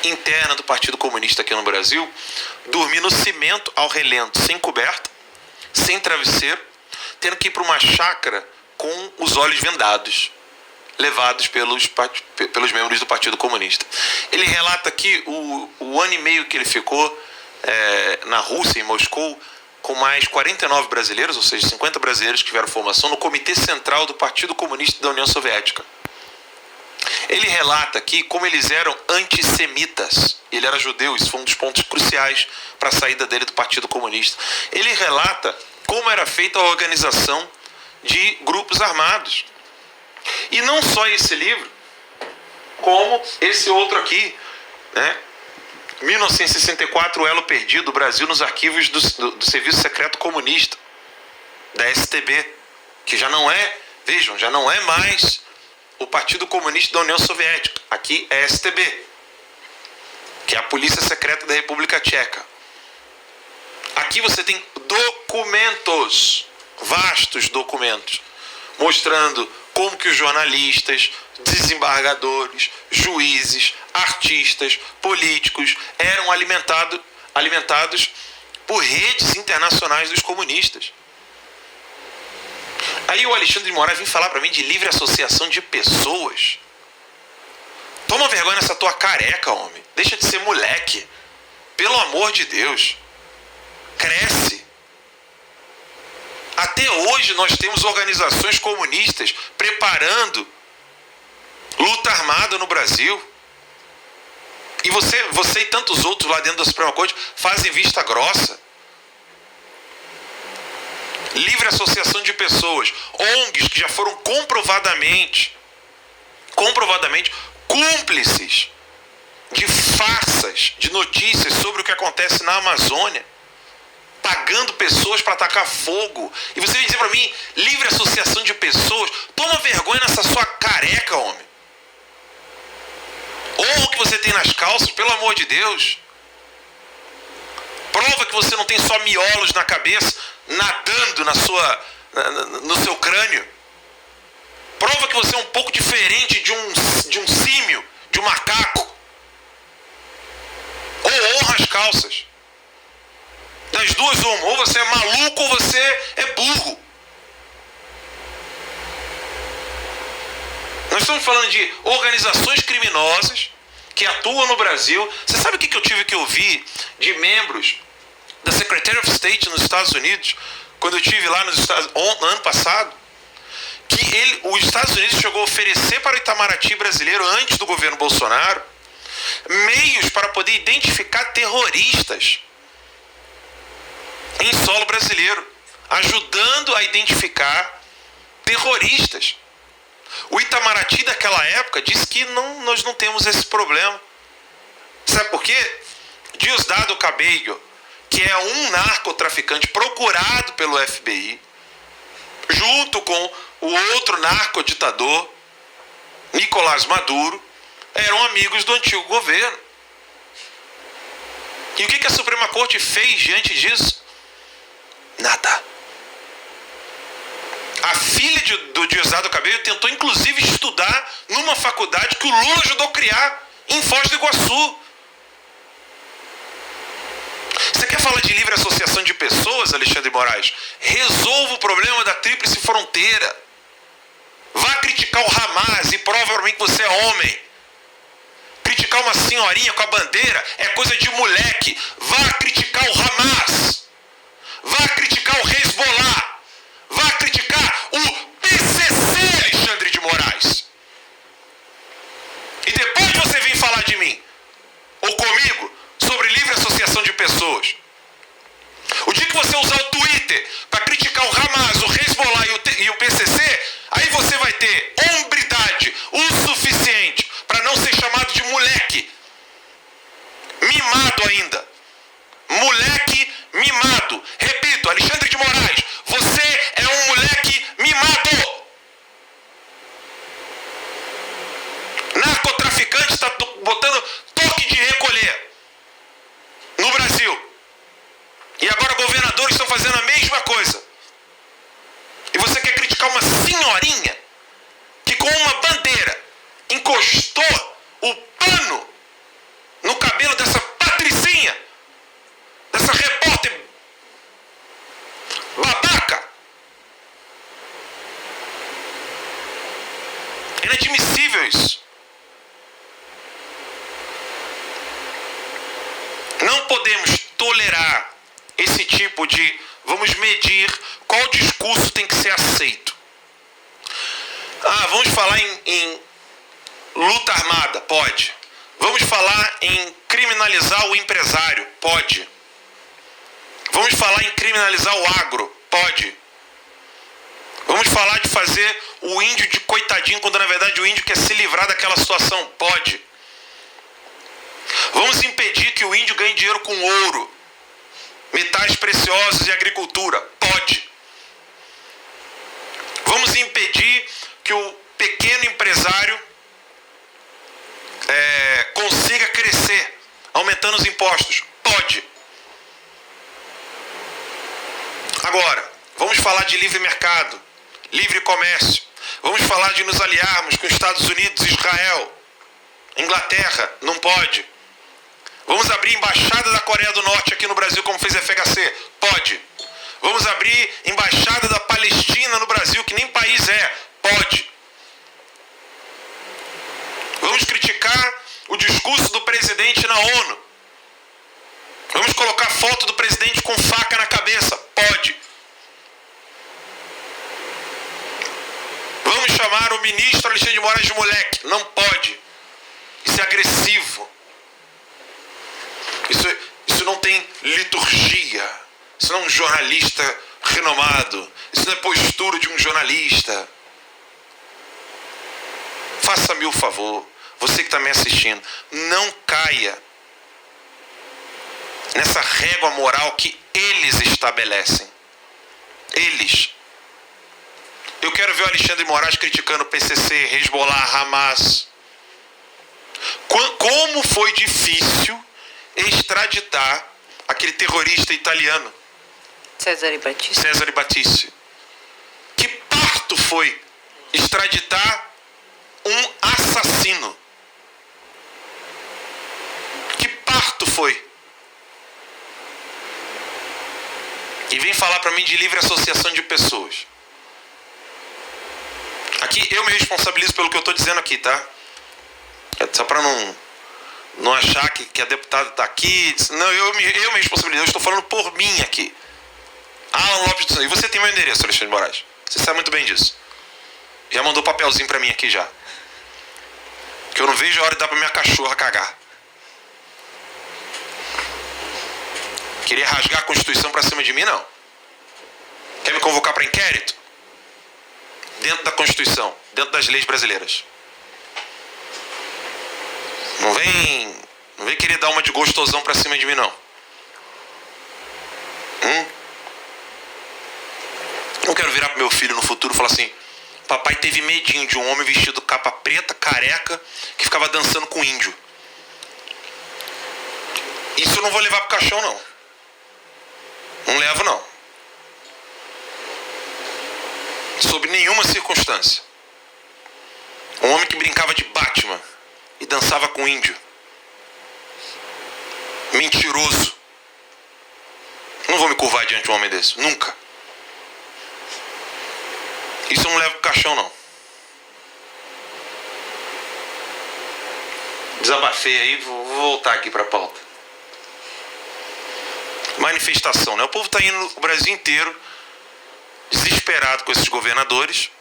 interna do Partido Comunista aqui no Brasil, dormir no cimento ao relento, sem coberta, sem travesseiro, tendo que ir para uma chácara com os olhos vendados, levados pelos membros do Partido Comunista. Ele relata aqui o ano e meio que ele ficou na Rússia, em Moscou, com mais 49 brasileiros, ou seja, 50 brasileiros que tiveram formação no Comitê Central do Partido Comunista da União Soviética. Ele relata aqui como eles eram antissemitas. Ele era judeu, isso foi um dos pontos cruciais para a saída dele do Partido Comunista. Ele relata como era feita a organização de grupos armados. E não só esse livro, como esse outro aqui, né? 1964, o Elo Perdido, o Brasil nos arquivos do Serviço Secreto Comunista, da STB, que já não é, vejam, já não é mais o Partido Comunista da União Soviética. Aqui é STB, que é a Polícia Secreta da República Tcheca. Aqui você tem documentos, vastos documentos, mostrando como que os jornalistas, desembargadores, juízes, artistas, políticos eram alimentados por redes internacionais dos comunistas. Aí o Alexandre de Moraes vem falar para mim de livre associação de pessoas. Toma vergonha nessa tua careca, homem. Deixa de ser moleque. Pelo amor de Deus. Cresce. Até hoje nós temos organizações comunistas preparando luta armada no Brasil. E você e tantos outros lá dentro da Suprema Corte fazem vista grossa. Livre associação de pessoas, ONGs que já foram comprovadamente cúmplices de farsas, de notícias sobre o que acontece na Amazônia, pagando pessoas para atacar fogo. E você vem dizer para mim, livre associação de pessoas? Toma vergonha nessa sua careca, homem. Honra o que você tem nas calças, pelo amor de Deus. Prova que você não tem só miolos na cabeça, nadando no seu crânio. Prova que você é um pouco diferente de um símio, de um macaco. Ou honra as calças. Das duas, uma. Ou você é maluco ou você é burro. Nós estamos falando de organizações criminosas que atuam no Brasil. Você sabe o que eu tive que ouvir de membros da Secretary of State nos Estados Unidos, quando eu estive lá nos Estados Unidos no ano passado? Que os Estados Unidos chegou a oferecer para o Itamaraty brasileiro, antes do governo Bolsonaro, meios para poder identificar terroristas em solo brasileiro, ajudando a identificar terroristas. O Itamaraty daquela época disse que nós não temos esse problema. Sabe por quê? Diosdado Cabello, que é um narcotraficante procurado pelo FBI, junto com o outro narcoditador, Nicolás Maduro, eram amigos do antigo governo. E o que a Suprema Corte fez diante disso? Nada. A filha do Diosdado Cabello tentou inclusive estudar numa faculdade que o Lula ajudou a criar em Foz do Iguaçu. Você quer falar de livre associação de pessoas, Alexandre de Moraes? Resolva o problema da tríplice fronteira. Vá criticar o Hamas e prova para mim que você é homem. Criticar uma senhorinha com a bandeira é coisa de moleque. Vá criticar o Hamas. Vá criticar o Hezbollah. Vá criticar o PCC, Alexandre de Moraes. E depois você vem falar de mim, ou comigo, sobre livre associação de pessoas. O dia que você usar o Twitter para criticar o Hamas, o Hezbollah e o PCC, aí você vai ter hombridade o suficiente para não ser chamado de moleque. Mimado ainda. Moleque mimado. Repito, Alexandre de Moraes, você é um moleque mimado. Narcotraficante está botando toque de recolher no Brasil. E agora governadores estão fazendo a mesma coisa. E você quer criticar uma senhorinha que com uma bandeira encostou o pano no inadmissível isso. Não podemos tolerar esse tipo de... Vamos medir qual discurso tem que ser aceito. Vamos falar em luta armada? Pode. Vamos falar em criminalizar o empresário? Pode. Vamos falar em criminalizar o agro? Pode. Vamos falar de fazer o índio de coitadinho, quando na verdade o índio quer se livrar daquela situação? Pode. Vamos impedir que o índio ganhe dinheiro com ouro, metais preciosos e agricultura? Pode. Vamos impedir que o pequeno empresário consiga crescer, aumentando os impostos? Pode. Agora, vamos falar de livre mercado, livre comércio. Vamos falar de nos aliarmos com Estados Unidos, Israel, Inglaterra? Não pode. Vamos abrir embaixada da Coreia do Norte aqui no Brasil, como fez a FHC? Pode. Vamos abrir embaixada da Palestina no Brasil, que nem país é? Pode. Vamos criticar o discurso do presidente na ONU? Vamos colocar foto do presidente com faca na cabeça? Pode. Vamos chamar o ministro Alexandre de Moraes de moleque? Não pode. Isso é agressivo. Isso não tem liturgia. Isso não é um jornalista renomado. Isso não é postura de um jornalista. Faça-me o favor, você que está me assistindo, não caia nessa régua moral que eles estabelecem. Eles. Eu quero ver o Alexandre de Moraes criticando o PCC, Hezbollah, Hamas. Como foi difícil extraditar aquele terrorista italiano, Cesare Battisti. Que parto foi extraditar um assassino. Que parto foi. E vem falar para mim de livre associação de pessoas. Aqui eu me responsabilizo pelo que eu estou dizendo aqui, tá? Só para não achar que a deputada está aqui. Não, eu me responsabilizo. Eu estou falando por mim aqui. Alan Lopes dos Santos. E você tem meu endereço, Alexandre de Moraes. Você sabe muito bem disso. Já mandou papelzinho para mim aqui já. Que eu não vejo a hora de dar para minha cachorra cagar. Querer rasgar a Constituição para cima de mim, não. Quer me convocar para inquérito? Dentro da Constituição, dentro das leis brasileiras. Não vem querer dar uma de gostosão para cima de mim, não. Não quero virar pro meu filho no futuro e falar assim: papai teve medinho de um homem vestido capa preta, careca, que ficava dançando com índio. Isso eu não vou levar pro caixão, não. Não levo, não. Sob nenhuma circunstância. Um homem que brincava de Batman e dançava com índio. Mentiroso. Não vou me curvar diante de um homem desse. Nunca. Isso eu não levo pro caixão, não. Desabafei aí, vou voltar aqui pra pauta. Manifestação, né? O povo tá indo o Brasil inteiro desesperado com esses governadores.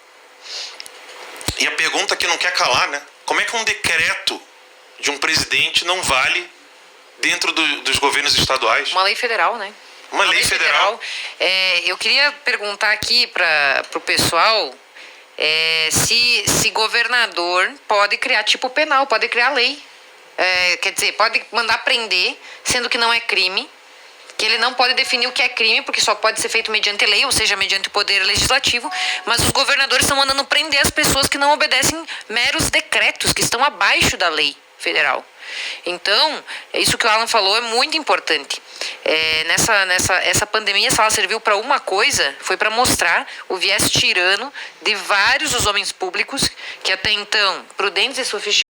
E a pergunta que não quer calar, né? Como é que um decreto de um presidente não vale dentro dos governos estaduais? Uma lei federal, né? Uma lei federal. Eu queria perguntar aqui para o pessoal se governador pode criar tipo penal, pode criar lei. Quer dizer, pode mandar prender, sendo que não é crime. Que ele não pode definir o que é crime, porque só pode ser feito mediante lei, ou seja, mediante o poder legislativo, mas os governadores estão mandando prender as pessoas que não obedecem meros decretos, que estão abaixo da lei federal. Então, isso que o Alan falou é muito importante. Essa pandemia, se ela serviu para uma coisa, foi para mostrar o viés tirano de vários dos homens públicos, que até então, prudentes e sofisticados,